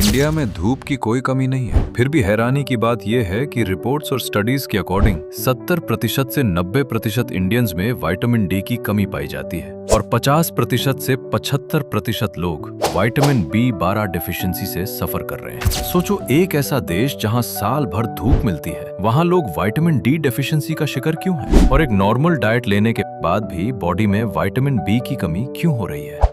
India में धूप की कोई कमी नहीं है, फिर भी हैरानी की बात यह है कि रिपोर्ट्स और स्टडीज के अकॉर्डिंग 70% से 90% इंडियंस में विटामिन डी की कमी पाई जाती है और 50% से 75% लोग विटामिन B12 डिफिशियंसी से सफर कर रहे हैं। सोचो, एक ऐसा देश जहां साल भर धूप मिलती है, वहां लोग विटामिन डी डेफिशिएंसी का शिकार क्यों हैं? और एक नॉर्मल डाइट लेने के बाद भी बॉडी में विटामिन बी की कमी क्यों हो रही है?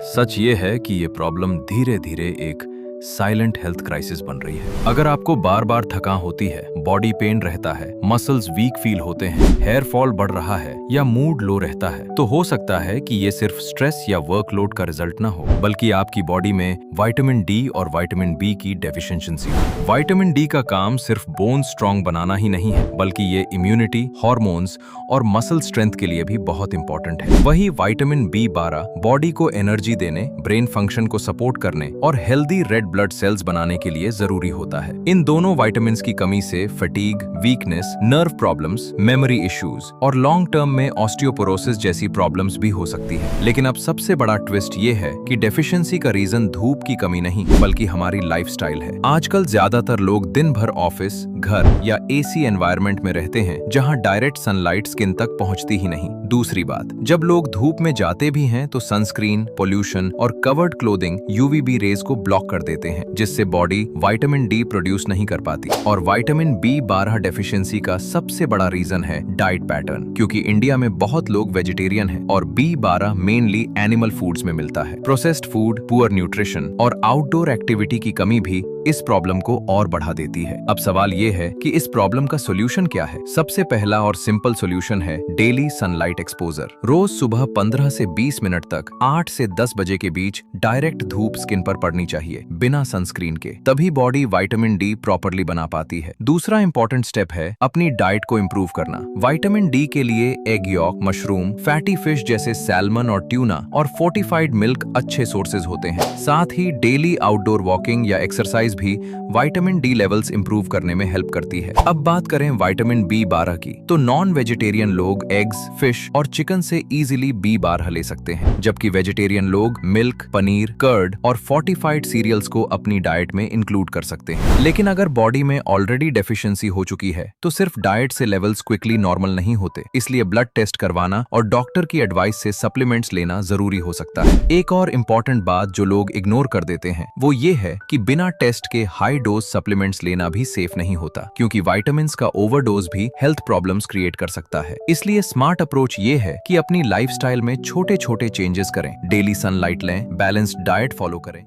सच ये है कि ये प्रॉब्लम धीरे धीरे एक साइलेंट हेल्थ क्राइसिस बन रही है। अगर आपको बार बार थकान होती है, बॉडी पेन रहता है, मसल्स वीक फील होते हैं, हेयर फॉल बढ़ रहा है या मूड लो रहता है, तो हो सकता है कि ये सिर्फ स्ट्रेस या वर्कलोड का रिजल्ट ना हो, बल्कि आपकी बॉडी में विटामिन डी और विटामिन बी की डेफिशिएंसी हो। विटामिन डी का काम सिर्फ बोन स्ट्रांग बनाना ही नहीं है, बल्कि ये इम्यूनिटी, हार्मोन्स और मसल स्ट्रेंथ के लिए भी बहुत इंपॉर्टेंट है। वही विटामिन B12 बॉडी को एनर्जी देने, ब्रेन फंक्शन को सपोर्ट करने और हेल्दी रेड ब्लड सेल्स बनाने के लिए जरूरी होता है। इन दोनों विटामिन्स की कमी से fatigue, weakness, nerve problems, memory issues और लॉन्ग टर्म में ऑस्टियोपोरोसिस जैसी प्रॉब्लम्स भी हो सकती है। लेकिन अब सबसे बड़ा ट्विस्ट ये है कि डेफिशिएंसी का रीजन धूप की कमी नहीं, बल्कि हमारी लाइफस्टाइल है। आजकल ज्यादातर लोग दिन भर ऑफिस, घर या एसी एनवायरनमेंट में रहते हैं, जहां डायरेक्ट सनलाइट स्किन तक पहुंचती ही नहीं। दूसरी बात, जब लोग धूप में जाते भी हैं तो सनस्क्रीन, पोल्यूशन और कवर्ड क्लोथिंग यूवीबी रेज को ब्लॉक कर देते हैं, जिससे बॉडी विटामिन डी प्रोड्यूस नहीं कर पाती। और विटामिन B12 डेफिशिएंसी का सबसे बड़ा रीजन है डाइट पैटर्न, क्योंकि इंडिया में बहुत लोग वेजिटेरियन हैं और B12 मेनली एनिमल फूड्स में मिलता है। प्रोसेस्ड फूड, पुअर न्यूट्रिशन और आउटडोर एक्टिविटी की कमी भी इस प्रॉब्लम को और बढ़ा देती है। अब सवाल ये है कि इस प्रॉब्लम का सोल्यूशन क्या है? सबसे पहला और सिंपल सोल्यूशन है डेली सनलाइट एक्सपोजर। रोज सुबह 15 से 20 मिनट तक 8 से 10 बजे के बीच डायरेक्ट धूप स्किन पर पड़नी चाहिए, बिना सनस्क्रीन के। तभी बॉडी विटामिन डी प्रॉपरली बना पाती है। दूसरा इंपॉर्टेंट स्टेप है अपनी डाइट को इम्प्रूव करना। विटामिन डी के लिए egg York, mushroom, fatty fish जैसे सैल्मन और ट्यूना और फोर्टिफाइड मिल्क अच्छे सोर्सेज होते हैं। साथ ही डेली आउटडोर वॉकिंग या एक्सरसाइज भी विटामिन डी लेवल्स इंप्रूव करने में हेल्प करती है। अब बात करें विटामिन B12 की, तो नॉन वेजिटेरियन लोग एग्स, फिश और चिकन से इजीली B12 ले सकते हैं, जबकि वेजिटेरियन लोग मिल्क, पनीर, कर्ड और फोर्टिफाइड सीरियल्स को अपनी डाइट में इंक्लूड कर सकते हैं। लेकिन अगर बॉडी में ऑलरेडी डेफिशिएंसी हो चुकी है, तो सिर्फ डाइट से लेवल्स क्विकली नॉर्मल नहीं होते, इसलिए ब्लड टेस्ट करवाना और डॉक्टर की एडवाइस से सप्लीमेंट्स लेना जरूरी हो सकता है। एक और इम्पोर्टेंट बात जो लोग इग्नोर कर देते हैं, वो ये है कि बिना टेस्ट के हाई डोज सप्लीमेंट्स लेना भी सेफ नहीं होता, क्योंकि विटामिन्स का ओवरडोज भी हेल्थ प्रॉब्लम्स क्रिएट कर सकता है। इसलिए स्मार्ट अप्रोच ये है कि अपनी लाइफस्टाइल में छोटे छोटे चेंजेस करें, डेली सनलाइट लें, बैलेंस्ड डाइट फॉलो करें।